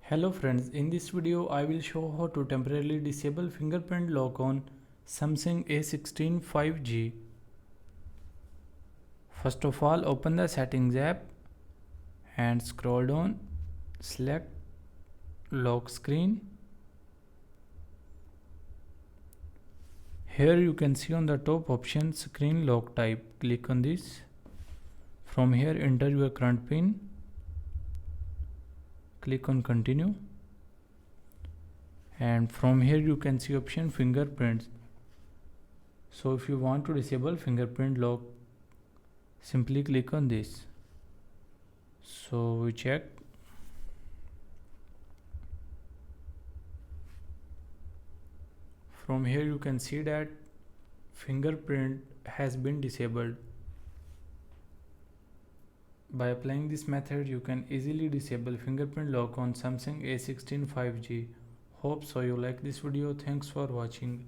Hello friends, in this video I will show how to temporarily disable fingerprint lock on Samsung A16 5G. First of all, open the settings app and scroll down, select lock screen. Here you can see on the top option screen lock type. Click on this. From here enter your current pin. Click on continue. And from here you can see option fingerprints. So if you want to disable fingerprint lock, simply click on this. So we check. From here you can see that fingerprint has been disabled. By applying this method, you can easily disable fingerprint lock on Samsung A16 5G. Hope so you like this video. Thanks for watching.